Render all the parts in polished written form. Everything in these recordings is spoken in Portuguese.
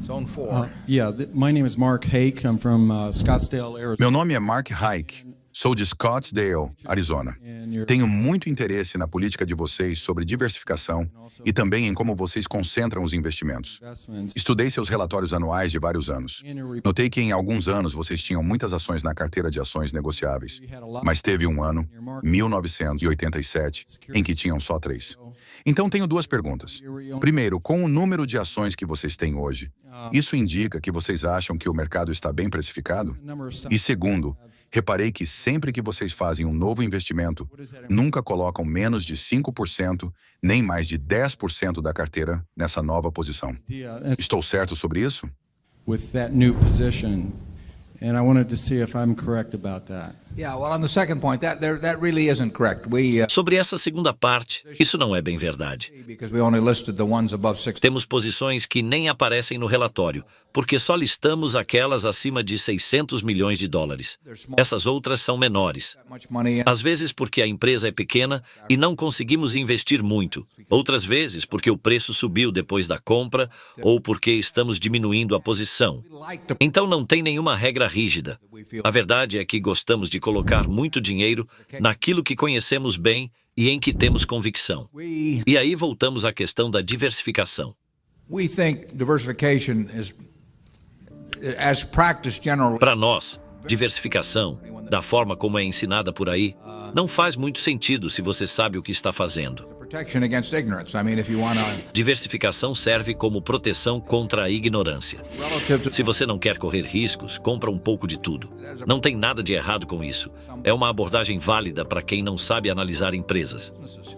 Zone 4. My name is Mark Hake. I'm from Scottsdale, Arizona. Meu nome é Mark Hike. Sou de Scottsdale, Arizona. Tenho muito interesse na política de vocês sobre diversificação e também em como vocês concentram os investimentos. Estudei seus relatórios anuais de vários anos. Notei que em alguns anos vocês tinham muitas ações na carteira de ações negociáveis, mas teve um ano, 1987, em que tinham só 3. Então tenho 2 perguntas. Primeiro, com o número de ações que vocês têm hoje, isso indica que vocês acham que o mercado está bem precificado? E segundo, reparei que sempre que vocês fazem um novo investimento, nunca colocam menos de 5%, nem mais de 10% da carteira nessa nova posição. Estou certo sobre isso? With that new position, and I wanted to see if I'm correct about that. Yeah, well, on the second point, that really isn't correct. Sobre essa segunda parte, isso não é bem verdade. Because we only listed the ones above 60. Temos posições que nem aparecem no relatório, porque só listamos aquelas acima de 600 milhões de dólares. Essas outras são menores. Much money. Às vezes porque a empresa é pequena e não conseguimos investir muito. Outras vezes porque o preço subiu depois da compra ou porque estamos diminuindo a posição. Então não tem nenhuma regra rígida. A verdade é que gostamos de colocar muito dinheiro naquilo que conhecemos bem e em que temos convicção. E aí voltamos à questão da diversificação. We think diversification is, as practiced generally. Para nós, diversificação, da forma como é ensinada por aí, não faz muito sentido se você sabe o que está fazendo. Protection against ignorance. I mean, if you want to. Diversificação serve como proteção contra a ignorância. Relative to. Se você não quer correr riscos, compra um pouco de tudo. Não tem nada de errado com isso. É uma abordagem válida para quem não sabe analisar empresas.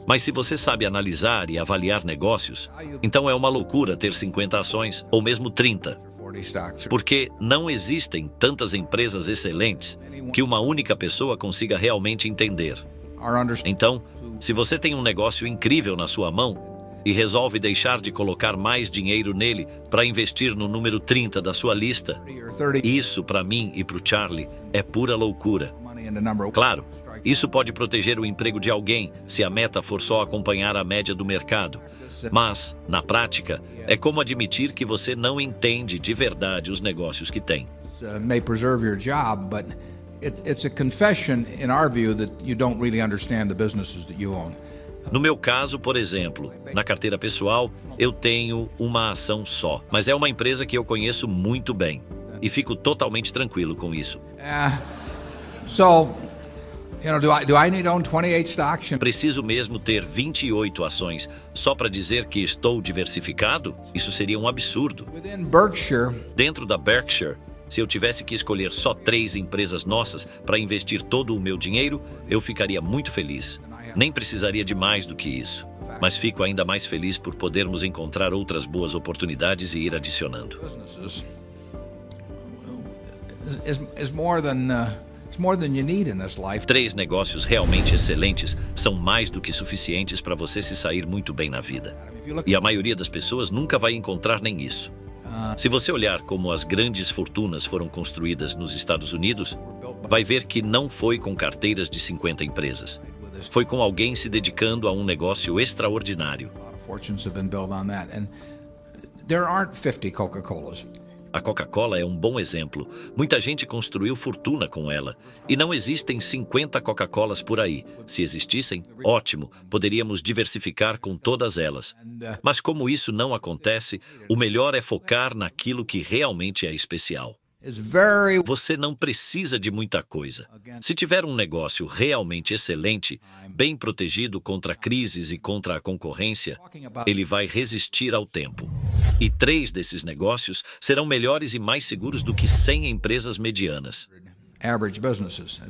Mas se você sabe analisar e avaliar negócios, então é uma loucura ter 50 ações ou mesmo 30. 40 stocks. Porque não existem tantas empresas excelentes que uma única pessoa consiga realmente entender. Our understanding. Então, se você tem um negócio incrível na sua mão e resolve deixar de colocar mais dinheiro nele para investir no número 30 da sua lista, Or 30 isso para mim e para o Charlie é pura loucura. money in the number. Claro, isso pode proteger o emprego de alguém se a meta for só acompanhar a média do mercado. Mas, na prática, é como admitir que você não entende de verdade os negócios que tem. May preserve your job, but it's a confession, in our view, that you don't really understand the businesses that you own. No meu caso, por exemplo, na carteira pessoal, eu tenho uma ação só, mas é uma empresa que eu conheço muito bem e fico totalmente tranquilo com isso. So, do I need to own 28 stocks? Preciso mesmo ter 28 ações só para dizer que estou diversificado? Isso seria um absurdo. Within Berkshire, Dentro da Berkshire, se eu tivesse que escolher só 3 empresas nossas para investir todo o meu dinheiro, eu ficaria muito feliz. Nem precisaria de mais do que isso. Mas fico ainda mais feliz por podermos encontrar outras boas oportunidades e ir adicionando. businesses is more than it's more than you need in this life. 3 negócios realmente excelentes são mais do que suficientes para você se sair muito bem na vida. E a maioria das pessoas nunca vai encontrar nem isso. Se você olhar como as grandes fortunas foram construídas nos Estados Unidos, vai ver que não foi com carteiras de 50 empresas. Foi com alguém se dedicando a um negócio extraordinário. A lot of fortunes have been built on that, and there aren't 50 Coca-Colas. A Coca-Cola é um bom exemplo. Muita gente construiu fortuna com ela. E não existem 50 Coca-Colas por aí. Se existissem, ótimo, poderíamos diversificar com todas elas. Mas como isso não acontece, o melhor é focar naquilo que realmente é especial. It's very Você não precisa de muita coisa. Se tiver um negócio realmente excelente, bem protegido contra crises e contra a concorrência, ele vai resistir ao tempo. E 3 desses negócios serão melhores e mais seguros do que 100 empresas medianas. average businesses,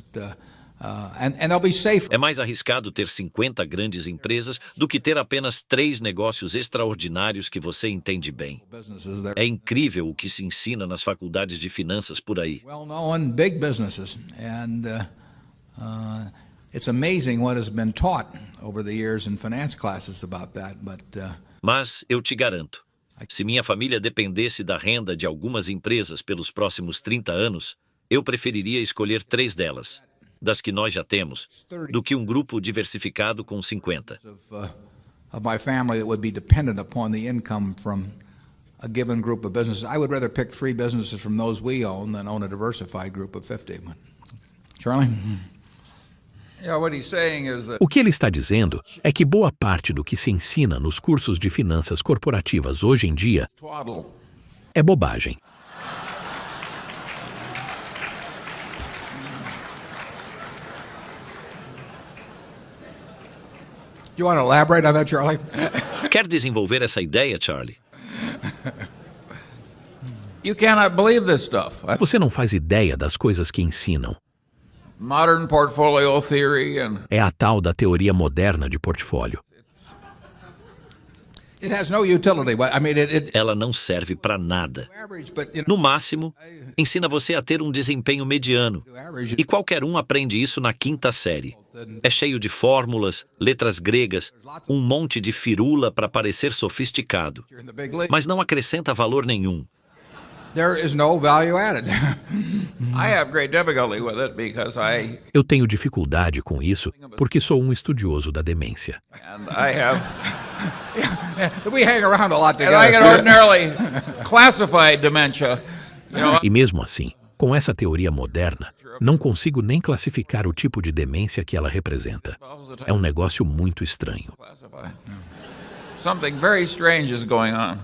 and they'll be safe. É mais arriscado ter 50 grandes empresas do que ter apenas 3 negócios extraordinários que você entende bem. Businesses that É incrível o que se ensina nas faculdades de finanças por aí. well-known big businesses, and it's amazing what has been taught over the years in finance classes about that. But Mas eu te garanto, se minha família dependesse da renda de algumas empresas pelos próximos 30 anos, eu preferiria escolher 3 delas, das que nós já temos, do que um grupo diversificado com 50. of my family that would be dependent upon the income from a given group of businesses. I would rather pick 3 businesses from those we own than own a diversified group of 50. Charlie? Yeah, what he's saying is that O que ele está dizendo é que boa parte do que se ensina nos cursos de finanças corporativas hoje em dia twaddle. é bobagem. Do you want to elaborate on that, Charlie? Quer desenvolver essa ideia, Charlie? You cannot believe this stuff. Você não faz ideia das coisas que ensinam. Modern portfolio theory and É a tal da teoria moderna de portfólio. It has no utility. I mean, Ela não serve para nada. average, but you know, No máximo, ensina você a ter um desempenho mediano. average. E qualquer um aprende isso na 5ª série. É cheio de fórmulas, letras gregas, um monte de firula para parecer sofisticado. You're in the big league. Mas não acrescenta valor nenhum. There is no value added. I have great difficulty with it because Eu tenho dificuldade com isso porque sou um estudioso da demência. I have We hang around a lot and I get together. ordinarily classified dementia. You know, E mesmo assim, com essa teoria moderna, não consigo nem classificar o tipo de demência que ela representa. É um negócio muito estranho. classify. Something very strange is going on.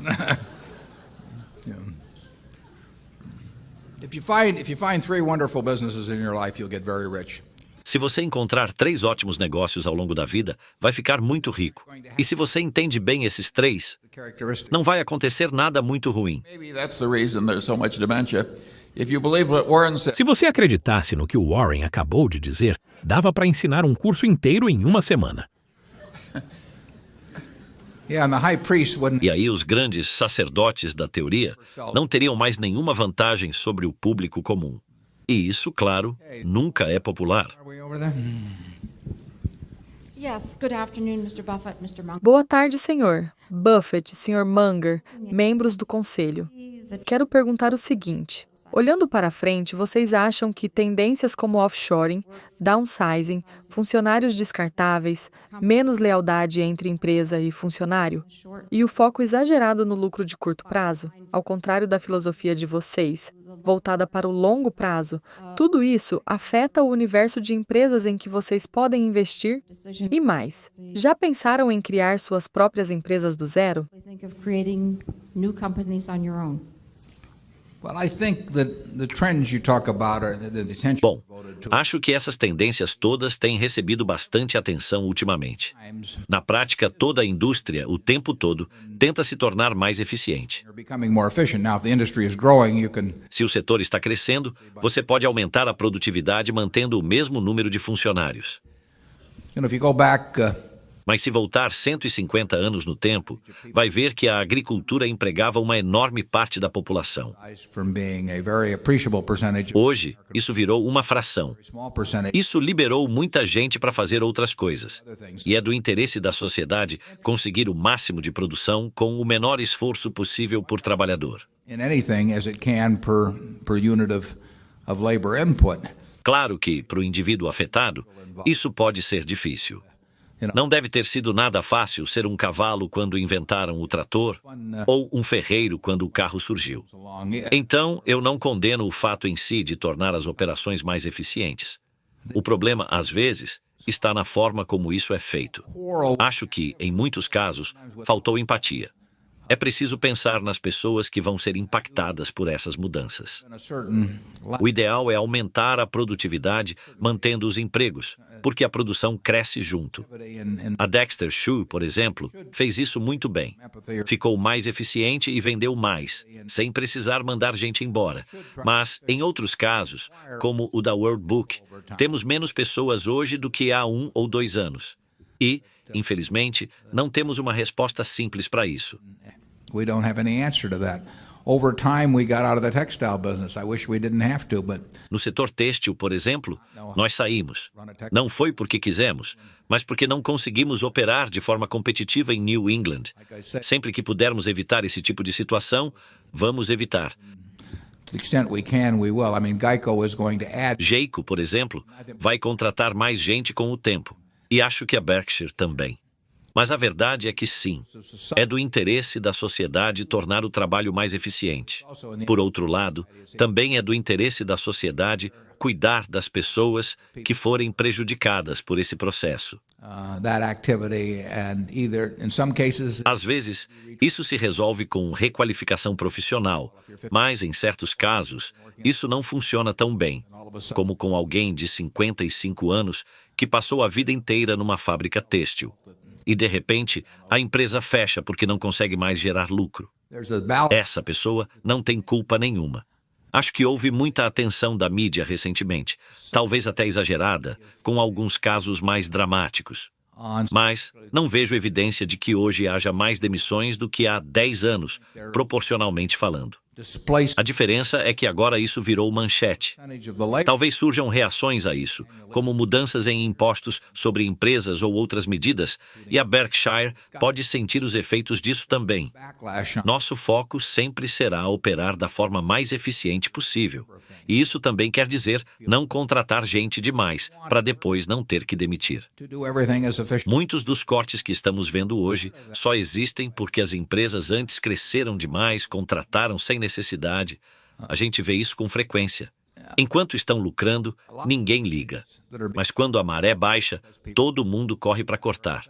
If you find 3 wonderful businesses in your life, you'll get very rich. Se você encontrar 3 ótimos negócios ao longo da vida, vai ficar muito rico. E se você entende bem esses 3, The characteristic. não vai acontecer nada muito ruim. Maybe that's the reason there's so much dementia. If you believe what Warren said, Se você acreditasse no que o Warren acabou de dizer, dava para ensinar um curso inteiro em uma semana. Yeah, and the high priest wouldn't. E aí os grandes sacerdotes da teoria não teriam mais nenhuma vantagem sobre o público comum. E isso, claro, nunca é popular. Are we over there? Yes, good afternoon, Mr. Buffett, Mr. Munger. Boa tarde, senhor. Buffett, senhor Munger, membros do conselho. Quero perguntar o seguinte. Olhando para frente, vocês acham que tendências como offshoring, downsizing, funcionários descartáveis, menos lealdade entre empresa e funcionário, e o foco exagerado no lucro de curto prazo, ao contrário da filosofia de vocês, voltada para o longo prazo, tudo isso afeta o universo de empresas em que vocês podem investir? E mais, já pensaram em criar suas próprias empresas do zero? Think of creating new companies on your own. Well, I think that the trends you talk about are the attention Bom, devoted to acho que essas tendências todas têm recebido bastante atenção ultimamente. times. Na prática, toda a indústria, o tempo todo, tenta se tornar mais eficiente. They're becoming more efficient. Now, if the industry is growing, you can Se o setor está crescendo, você pode aumentar a produtividade mantendo o mesmo número de funcionários. if you go back Mas se voltar 150 anos no tempo, vai ver que a agricultura empregava uma enorme parte da população. from being a very appreciable percentage, Hoje, isso virou uma fração. small percentage, Isso liberou muita gente para fazer outras coisas. E é do interesse da sociedade conseguir o máximo de produção com o menor esforço possível por trabalhador. in anything as it can per unit of labor input. Claro que, para o indivíduo afetado, isso pode ser difícil. Não deve ter sido nada fácil ser um cavalo quando inventaram o trator ou um ferreiro quando o carro surgiu. Então, eu não condeno o fato em si de tornar as operações mais eficientes. O problema, às vezes, está na forma como isso é feito. Acho que, em muitos casos, faltou empatia. É preciso pensar nas pessoas que vão ser impactadas por essas mudanças. In a certain O ideal é aumentar a produtividade mantendo os empregos, porque a produção cresce junto. A Dexter Shoe, por exemplo, fez isso muito bem. Ficou mais eficiente e vendeu mais, sem precisar mandar gente embora. Mas, em outros casos, como o da World Book, temos menos pessoas hoje do que há 1 ou 2 anos. E, infelizmente, não temos uma resposta simples para isso. we don't have any answer to that. Over time, we got out of the textile business. I wish we didn't have to, but No setor têxtil, por exemplo, nós saímos. Não foi porque quisemos, mas porque não conseguimos operar de forma competitiva em New England. Sempre que pudermos evitar esse tipo de situação, vamos evitar. to the extent we can, we will. I mean, Geico is going to add. Jayco, por exemplo, vai contratar mais gente com o tempo. E acho que a Berkshire também. Mas a verdade é que sim, é do interesse da sociedade tornar o trabalho mais eficiente. Por outro lado, também é do interesse da sociedade cuidar das pessoas que forem prejudicadas por esse processo. Às vezes, isso se resolve com requalificação profissional, mas, em certos casos, isso não funciona tão bem, como com alguém de 55 anos que passou a vida inteira numa fábrica têxtil. E, de repente, a empresa fecha porque não consegue mais gerar lucro. Essa pessoa não tem culpa nenhuma. Acho que houve muita atenção da mídia recentemente, talvez até exagerada, com alguns casos mais dramáticos. Mas não vejo evidência de que hoje haja mais demissões do que há 10 anos, proporcionalmente falando. A diferença é que agora isso virou manchete. Talvez surjam reações a isso, como mudanças em impostos sobre empresas ou outras medidas, e a Berkshire pode sentir os efeitos disso também. Nosso foco sempre será operar da forma mais eficiente possível. E isso também quer dizer não contratar gente demais, para depois não ter que demitir. Muitos dos cortes que estamos vendo hoje só existem porque as empresas antes cresceram demais, contrataram sem necessidade. A gente vê isso com frequência. Enquanto estão lucrando, ninguém liga. Mas quando a maré baixa, todo mundo corre para cortar.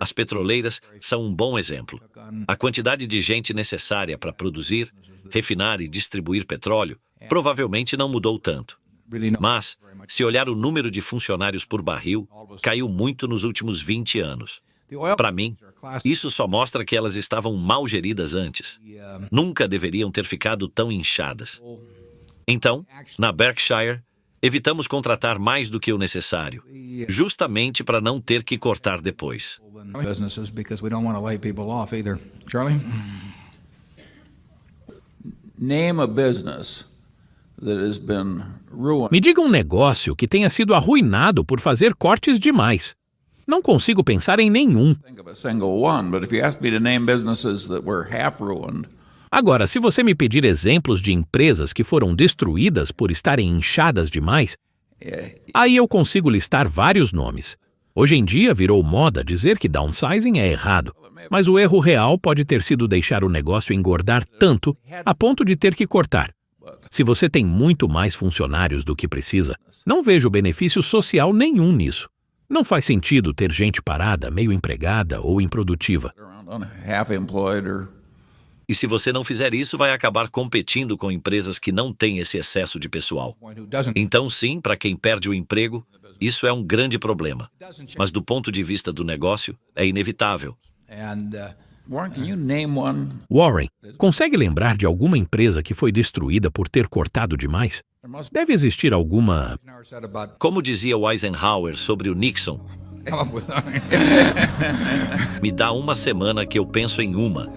As petroleiras são um bom exemplo. A quantidade de gente necessária para produzir, refinar e distribuir petróleo provavelmente não mudou tanto. Mas, se olhar o número de funcionários por barril, caiu muito nos últimos 20 anos. Para mim, isso só mostra que elas estavam mal geridas antes. Nunca deveriam ter ficado tão inchadas. Então, na Berkshire, evitamos contratar mais do que o necessário, justamente para não ter que cortar depois. Name a business that has been ruined. Me diga um negócio que tenha sido arruinado por fazer cortes demais. Não consigo pensar em nenhum. Think of a single one, but if you ask me to name businesses that were half ruined, Agora, se você me pedir exemplos de empresas que foram destruídas por estarem inchadas demais, aí eu consigo listar vários nomes. Hoje em dia virou moda dizer que downsizing é errado, mas o erro real pode ter sido deixar o negócio engordar tanto a ponto de ter que cortar. Se você tem muito mais funcionários do que precisa, não vejo benefício social nenhum nisso. Não faz sentido ter gente parada, meio empregada ou improdutiva. around half employed or E se você não fizer isso, vai acabar competindo com empresas que não têm esse excesso de pessoal. Então, sim, para quem perde o emprego, isso é um grande problema. Mas do ponto de vista do negócio, é inevitável. Warren, can you name one? Warren, consegue lembrar de alguma empresa que foi destruída por ter cortado demais? Deve existir alguma... Como dizia o Eisenhower sobre o Nixon, me dá uma semana que eu penso em uma.